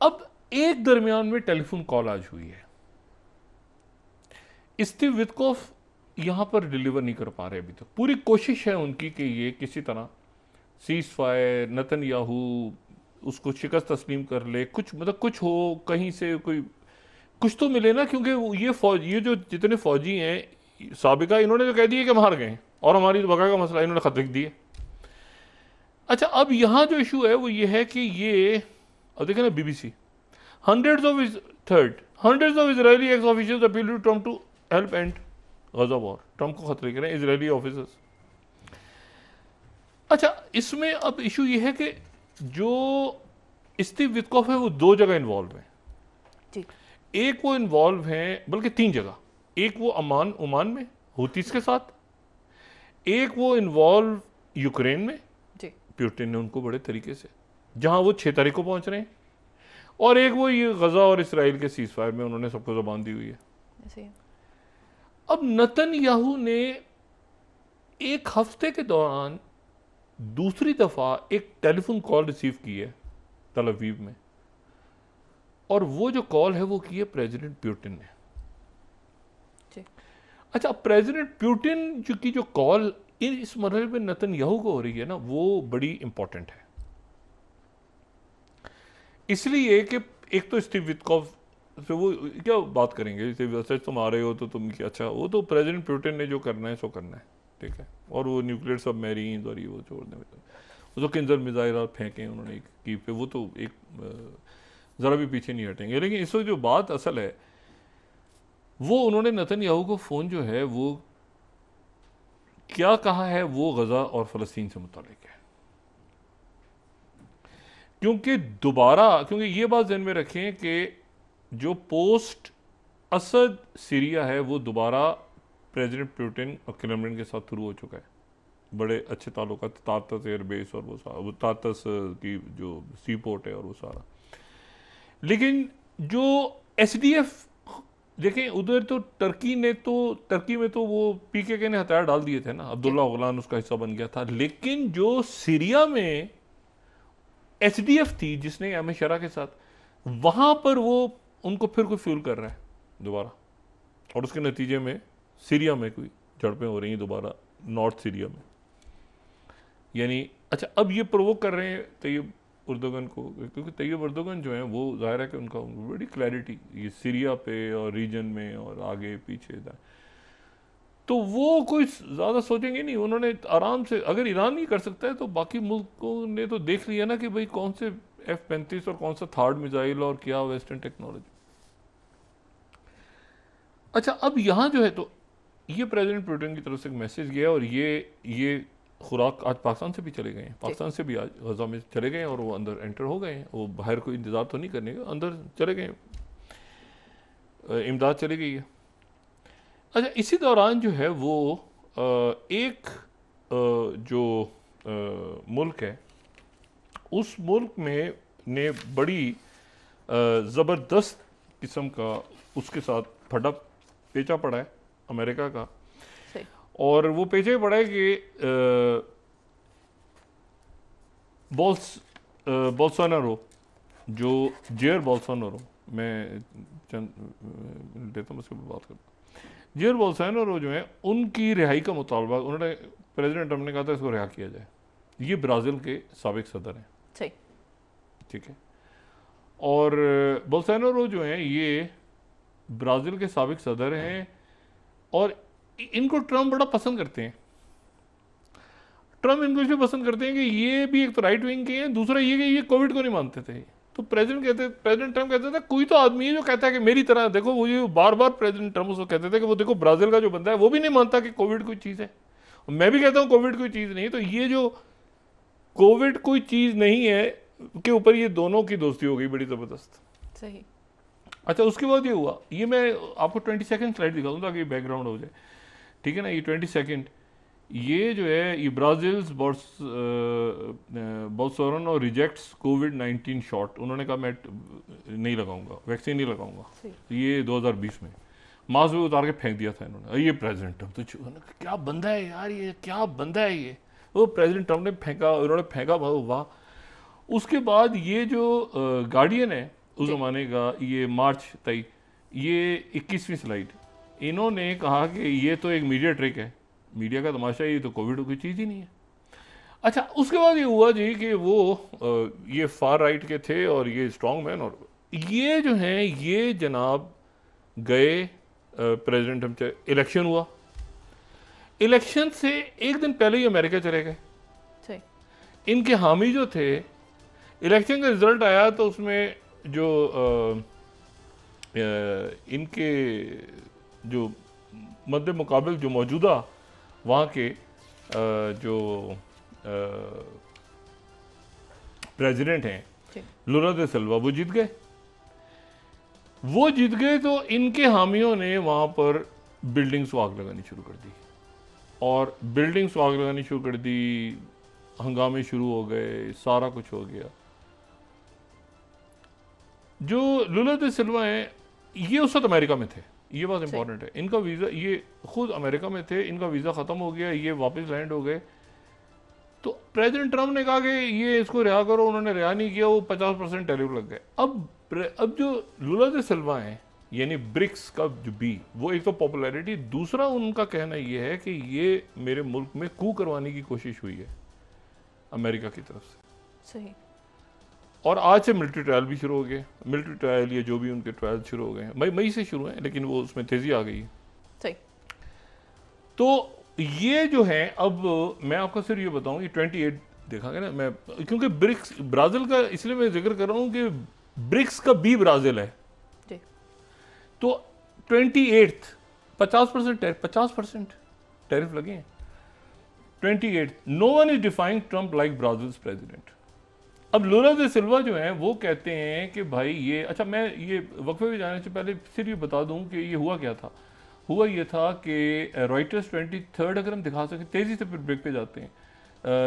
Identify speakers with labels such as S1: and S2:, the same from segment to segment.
S1: अब एक दरमियान में टेलीफोन कॉल आज हुई है, स्टीव विटकॉफ यहां पर डिलीवर नहीं कर पा रहे अभी तक। पूरी कोशिश है उनकी कि ये किसी तरह सीज फायर, नेतन्याहू उसको शिकस्त तस्लीम कर ले, कुछ मतलब कुछ हो, कहीं से कोई कुछ तो मिले ना, क्योंकि ये जो जितने फौजी हैं साबिका, इन्होंने तो कह दिए कि हम हार गए और हमारी तो बका का मसला इन्होंने खत लिख दिए। अच्छा, अब यहाँ जो इशू है वो ये है कि ये, अब देखें ना BBC, hundreds of Israeli ex-officials appealed to Trump to help end Gaza war. Trump को खत लिख रहे हैं इजरायली ऑफिसर्स। अच्छा, इसमें अब इशू ये है कि जो स्टीव विटकॉफ है वो दो जगह इन्वॉल्व है। एक वो इन्वॉल्व है, बल्कि तीन जगह, एक वो ओमान में हुतीस के साथ, एक वो इन्वॉल्व यूक्रेन में, प्यूटिन ने उनको बड़े तरीके से, जहां वो 6 तारीख को पहुंच रहे हैं, और एक वो ये गजा और इसराइल के सीज फायर में उन्होंने सबको जबान दी हुई है। अब नेतन्याहू ने एक हफ्ते के दौरान दूसरी दफा एक टेलीफोन कॉल रिसीव की है तल अवीव में, और वो जो कॉल है वो की है प्रेसिडेंट प्यूटिन ने। अच्छा, प्रेसिडेंट प्यूटिन की जो कॉल इस मरहले में नेतन्याहू को हो रही है ना, वो बड़ी इंपॉर्टेंट है, इसलिए कि एक तो स्टीव विटकॉफ से वो क्या बात करेंगे, जैसे तुम आ रहे हो तो तुम क्या, अच्छा वो तो प्रेसिडेंट प्यूटिन ने जो करना है सो करना है, ठीक है, और वो न्यूक्लियर सबमरीन और ये वो छोड़ने में वो तो किंजर मिसाइल फेंके उन्होंने की पे, वो तो एक ज़रा भी पीछे नहीं हटेंगे। लेकिन इस वक्त जो बात असल है वो उन्होंने नेतन्याहू को फ़ोन जो है वो क्या कहा है, वो गजा और फ़लस्तीन से मुताल्लिक है, क्योंकि ये बात ध्यान में रखें कि जो पोस्ट असद सीरिया है वो दोबारा प्रेसिडेंट प्यूटिन और क्रेमलिन के साथ शुरू हो चुका है, बड़े अच्छे ताल्लुकात, तारतस एयरबेस और वो तारतस की जो सी पोर्ट है और वो सारा। लेकिन जो SDF देखें, उधर तो टर्की में तो वो PKK ने हथियार डाल दिए थे ना, अब्दुल्ला गुलान उसका हिस्सा बन गया था, लेकिन जो सीरिया में SDF थी जिसने अहमद शरा के साथ, वहां पर वो उनको फिर कोई फ्यूल कर रहा है दोबारा, और उसके नतीजे में सीरिया में कोई झड़पें हो रही हैं दोबारा, नॉर्थ सीरिया में। यानी अच्छा, अब ये प्रोवोक कर रहे हैं तैयब उर्दोगन को, क्योंकि तैयब उर्दोगन जो है वो जाहिर है कि उनका बड़ी क्लैरिटी ये सीरिया पे और रीजन में और आगे पीछे, तो वो कोई ज़्यादा सोचेंगे नहीं, उन्होंने आराम से, अगर ईरान नहीं कर सकता है तो बाकी मुल्कों ने तो देख लिया ना कि भाई कौन से F-35 और कौन सा थर्ड मिसाइल और क्या वेस्टर्न टेक्नोलॉजी। अच्छा, अब यहाँ जो है तो ये प्रेसिडेंट पुतिन की तरफ से एक मैसेज गया, और ये खुराक आज पाकिस्तान से भी चले गए हैं, पाकिस्तान से भी आज गजा में चले गए हैं, और वो अंदर एंटर हो गए हैं, वो बाहर कोई इंतजार तो नहीं करने का, अंदर चले गए, इमदाद चली गई है। अच्छा, इसी दौरान जो है वो एक जो मुल्क है, उस मुल्क में ने बड़ी ज़बरदस्त किस्म का उसके साथ फटा पेचा पड़ा है अमेरिका का, और वो पेचे पड़ा है कि बोल्सोनारो, जो जेयर बोल्सोनारो, मैं चंद देता हूँ उसके बाद बात करता। जेयर बोल्सोनारो जो है उनकी रिहाई का मुतालबा, उन्होंने प्रेसिडेंट ट्रम्प ने कहा था इसको रिहा किया जाए। ये ब्राज़ील के साबिक सदर हैं, ठीक है, और बोल्सोनारो जो हैं ये ब्राज़ील के साबिक सदर हैं, और इनको ट्रम्प बड़ा पसंद करते हैं। ट्रम्प इनको इसलिए पसंद करते हैं कि ये भी एक तो राइट विंग के हैं, दूसरा ये कि ये कोविड को नहीं मानते थे। तो प्रेसिडेंट ट्रम्प कहते थे कोई तो आदमी है जो कहता है कि मेरी तरह देखो, वो ये बार बार प्रेसिडेंट ट्रम्प उसको कहते थे कि वो देखो ब्राज़ील का जो बंदा है वो भी नहीं मानता कि कोविड कोई चीज़ है, मैं भी कहता हूँ कोविड कोई चीज़ नहीं है। तो ये जो कोविड कोई चीज़ नहीं है के ऊपर ये दोनों की दोस्ती हो गई बड़ी ज़बरदस्त।
S2: सही।
S1: अच्छा, उसके बाद ये हुआ, ये मैं आपको 22 स्लाइड दिखा दूँ ताकि बैकग्राउंड हो जाए, ठीक है ना। ये 22 ये जो है ये ब्राज़ील बोल्सोनारो और रिजेक्ट्स कोविड-19 शॉट, उन्होंने कहा मैं नहीं लगाऊंगा, वैक्सीन नहीं लगाऊंगा। ये 2020 में मास्क भी उतार के फेंक दिया था इन्होंने। ये प्रेसिडेंट ट्रम्प तो क्या बंदा है यार, ये क्या बंदा है ये, वो प्रेसिडेंट ट्रम्प ने फेंका, उन्होंने फेंका, वाह। उसके बाद ये जो गार्डियन है उस ज़माने का, ये मार्च तई, ये 21वीं स्लाइड, इन्होंने कहा कि ये तो एक मीडिया ट्रिक है, मीडिया का तमाशा, ये तो कोविड कोई चीज़ ही नहीं है। अच्छा, उसके बाद ये हुआ जी कि वो ये फार राइट के थे और ये स्ट्रॉन्ग मैन, और ये जो हैं ये जनाब गए प्रेसिडेंट, हम इलेक्शन हुआ, इलेक्शन से एक दिन पहले ही अमेरिका चले गए। इनके हामी जो थे, इलेक्शन का रिजल्ट आया तो उसमें जो इनके जो मद्दे मुकाबिल जो मौजूदा वहाँ के जो प्रेसिडेंट हैं लुला दे सिल्वा, वो जीत गए। वो जीत गए तो इनके हामियों ने वहाँ पर बिल्डिंग्स को आग लगानी शुरू कर दी, और बिल्डिंग्स को आग लगानी शुरू कर दी, हंगामे शुरू हो गए, सारा कुछ हो गया। जो लुला दे सिल्वा हैं ये उस वक्त अमेरिका में थे, ये बात इंपॉर्टेंट है। इनका वीज़ा, ये खुद अमेरिका में थे, इनका वीज़ा ख़त्म हो गया, ये वापस लैंड हो गए। तो प्रेसिडेंट ट्रम्प ने कहा कि ये इसको रिहा करो, उन्होंने रिहा नहीं किया, वो 50% टैरिफ लग गए। अब जो लुला दे सिल्वा हैं, यानी ब्रिक्स का जो बी, वो एक तो पॉपुलैरिटी, दूसरा उनका कहना ये है कि ये मेरे मुल्क में कू करवाने की कोशिश हुई है अमेरिका की तरफ से।
S2: सही।
S1: और आज से मिलिट्री ट्रायल भी शुरू हो गए, मिलिट्री ट्रायल ये जो भी उनके ट्रायल शुरू हो गए हैं, मई से शुरू हैं, लेकिन वो उसमें तेज़ी आ गई है।
S2: सही।
S1: तो ये जो है, अब मैं आपको सिर्फ ये बताऊं, ये 28 देखा गया ना, मैं क्योंकि ब्रिक्स ब्राज़ील का इसलिए मैं जिक्र कर रहा हूँ कि ब्रिक्स का बी ब्राज़ील है
S2: जी।
S1: तो 28 50% टैरिफ लगे हैं। 28 no one is defying Trump like Brazil's president. अब लुला दे सिल्वा जो हैं वो कहते हैं कि भाई ये, अच्छा मैं ये वक्फे में जाने से पहले सिर्फ ये बता दूं कि ये हुआ क्या था। हुआ ये था कि रॉयटर्स 23 अगर हम दिखा सकें तेज़ी से, फिर ब्रेक पे जाते हैं।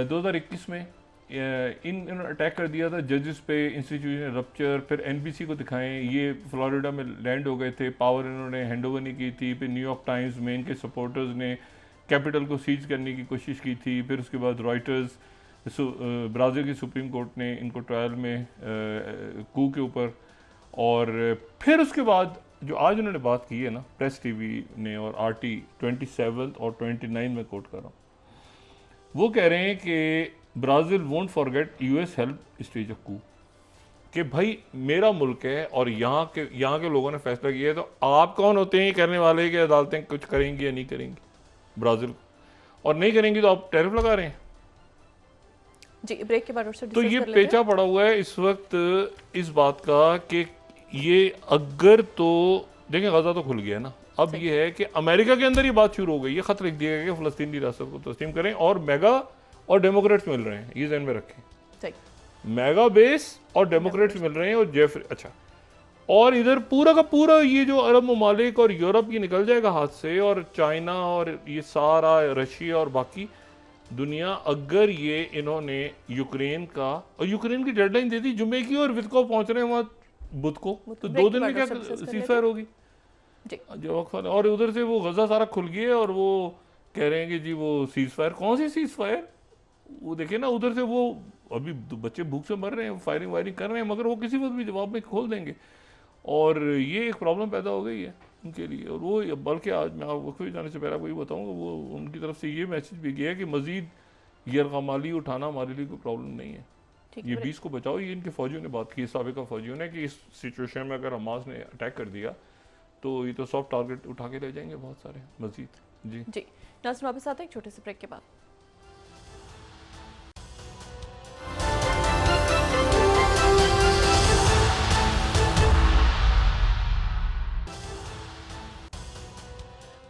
S1: 2021 में इन्होंने अटैक कर दिया था जजेस पे, इंस्टीट्यूशन रप्चर, फिर NBC को दिखाएं, ये फ्लोरिडा में लैंड हो गए थे, पावर इन्होंने हैंड ओवर नहीं की थी, फिर न्यूयॉर्क टाइम्स में इनके सपोर्टर्स ने कैपिटल को सीज करने की कोशिश की थी, फिर उसके बाद रॉयटर्स, ब्राज़ील की सुप्रीम कोर्ट ने इनको ट्रायल में कू के ऊपर, और फिर उसके बाद जो आज उन्होंने बात की है ना प्रेस टीवी ने और RT 27 और 29 में कोट कर रहा हूँ, वो कह रहे हैं कि Brazil won't forget US help stage of coup, कि भाई मेरा मुल्क है और यहाँ के लोगों ने फैसला किया है, तो आप कौन होते हैं कहने वाले कि अदालतें कुछ करेंगी या नहीं करेंगी ब्राज़ील, और नहीं करेंगी तो आप टैरिफ लगा रहे हैं।
S2: जी, ब्रेक के बाद
S1: तो ये पेचा पड़ा हुआ है इस वक्त इस बात का कि ये अगर, तो देखें गजा तो खुल गया ना, अब ये है कि अमेरिका के अंदर ये बात शुरू हो गई, ये खत लिख दिया गया कि फ़लस्तीनी रियासत को तस्लीम करें, और मेगा और डेमोक्रेट्स मिल रहे हैं, ये ज़हन में रखें, मेगा बेस और डेमोक्रेट्स मिल रहे हैं, और जेफरी, अच्छा, और इधर पूरा का पूरा ये जो अरब ममालिक और यूरोप ये निकल जाएगा हाथ से, और चाइना और ये सारा रशिया और बाकी दुनिया, अगर ये इन्होंने यूक्रेन का, और यूक्रेन की डेडलाइन दे दी जुम्मे की, और विद को पहुंच रहे हैं वहाँ बुध को, तो 2 दिन में क्या सीज़फायर होगी जो वक्त, और उधर से वो गजा सारा खुल गया है, और वो कह रहे हैं कि जी वो सीज़फायर, कौन सी सीज़फायर, वो देखिए ना उधर से वो अभी बच्चे भूख से मर रहे हैं, फायरिंग वायरिंग कर रहे हैं, मगर वो किसी वक्त भी जवाब में खोल देंगे, और ये एक प्रॉब्लम पैदा हो गई है उनके लिए। और वो बल्कि आज मैं वक्फे जाने से पहले आपको ये बताऊँगा, वो उनकी तरफ से ये मैसेज भी गया है कि मज़ीद यरगमाली उठाना हमारे लिए कोई प्रॉब्लम नहीं है, ये 20 को बचाओ। ये इनके फौजियों ने बात की, साबिका फौजियों ने, कि इस सिचुएशन में अगर हमास ने अटैक कर दिया तो ये तो सॉफ्ट टारगेट उठा के ले जाएंगे बहुत सारे मज़ीद। जी
S2: नाज़रीन, वापस आते हैं एक छोटे से ब्रेक के बाद।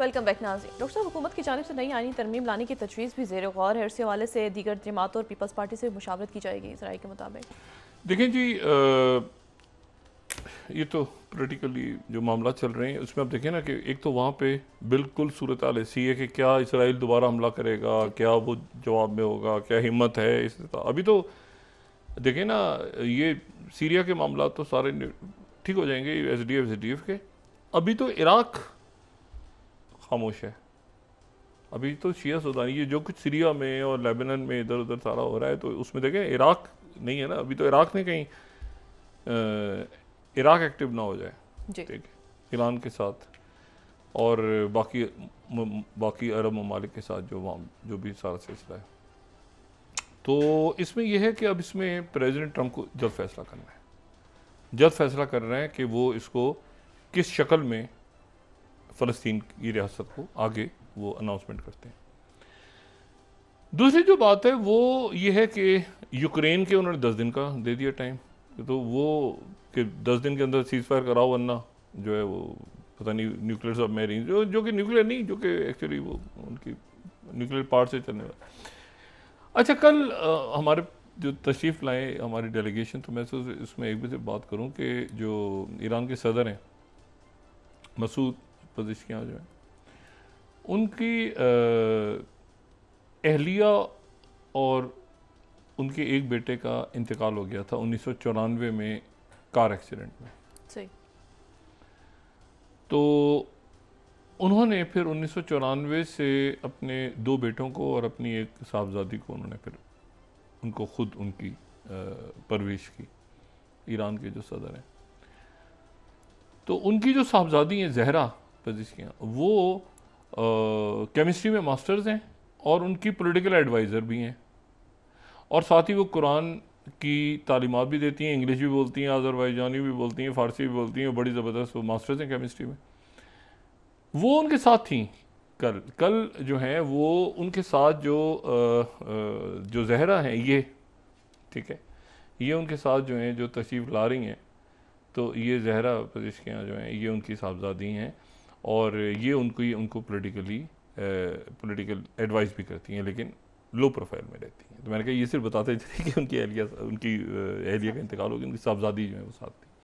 S2: वेलकम बैक नाज़रीन। डॉक्टर साहब, हुकूमत की जानिब से नई आईनी तरमीम लाने की तजवीज़ भी ज़ेर गौर है, इस हवाले से दीगर जमातों और पीपल्स पार्टी से मुशावरत की जाएगी इस राय के मुताबिक?
S1: देखें जी, ये तो पोलिटिकली जो मामला चल रहे हैं उसमें आप देखें ना कि एक तो वहाँ पे बिल्कुल सूरत हाल ऐसी है कि क्या इसराइल दोबारा हमला करेगा, क्या वो जवाब में होगा, क्या हिम्मत है इस, अभी तो देखें ना, ये सीरिया के मामला तो सारे ठीक हो जाएंगे SDF के, अभी तो इराक खामोश है, अभी तो शिया सुदानी, ये जो कुछ सीरिया में और लेबनान में इधर उधर सारा हो रहा है, तो उसमें देखें इराक नहीं है ना, अभी तो इराक ने कहीं इराक एक्टिव ना हो जाए,
S2: जी।
S1: ठीक है, ईरान के साथ और बाकी अरब ममालिक के साथ जो भी सारा सिलसिला है। तो इसमें यह है कि अब इसमें प्रेसिडेंट ट्रंप को जल्द फैसला करना है, जल्द फैसला कर रहे हैं कि वो इसको किस शक्ल में फ़लस्तीन की रियासत को आगे वो अनाउंसमेंट करते हैं। दूसरी जो बात है वो ये है कि यूक्रेन के उन्होंने 10 दिन का दे दिया टाइम, तो वो कि 10 दिन के अंदर सीज़ फायर कराओ, वरना जो है वो पता नहीं न्यूक्लियर सबमरीन जो कि न्यूक्लियर नहीं, जो कि एक्चुअली वो उनकी न्यूक्लियर पार्ट से चलने वाला। अच्छा, कल हमारे जो तशरीफ़ लाए हमारी डेलीगेशन, तो मैं इसमें एक भी से बात करूं कि जो ईरान के सदर हैं मसूद पज़ेश्कियान जो हैं, उनकी अहलिया और उनके एक बेटे का इंतकाल हो गया था 1994 में कार एक्सीडेंट में।
S2: सही।
S1: तो उन्होंने फिर 1994 से अपने 2 बेटों को और अपनी एक साहबजादी को उन्होंने फिर उनको खुद उनकी परवरिश की, ईरान के जो सदर हैं। तो उनकी जो साहबजादी हैं ज़हरा पज़ेश्कियान, वो केमिस्ट्री में मास्टर्स हैं और उनकी पॉलिटिकल एडवाइज़र भी हैं, और साथ ही वो कुरान की तालीमात भी देती हैं, इंग्लिश भी बोलती हैं, अज़रबैजानी भी बोलती हैं, फ़ारसी भी बोलती हैं, बड़ी ज़बरदस्त वो मास्टर्स हैं केमिस्ट्री में। वो उनके साथ थी कल जो हैं वो उनके साथ जो ज़हरा हैं ये, ठीक है, ये उनके साथ जो हैं जो तशरीफ़ ला रही हैं, तो ये ज़हरा पज़ेश्कियान जो हैं ये उनकी साहबजादी हैं और ये उनको पॉलिटिकल एडवाइस भी करती हैं, लेकिन लो प्रोफाइल में रहती हैं। तो मैंने कहा ये सिर्फ बताते चलिए कि उनकी अहलिया का इंतकाल हो गया, उनकी साहबजादी जो है वो साथ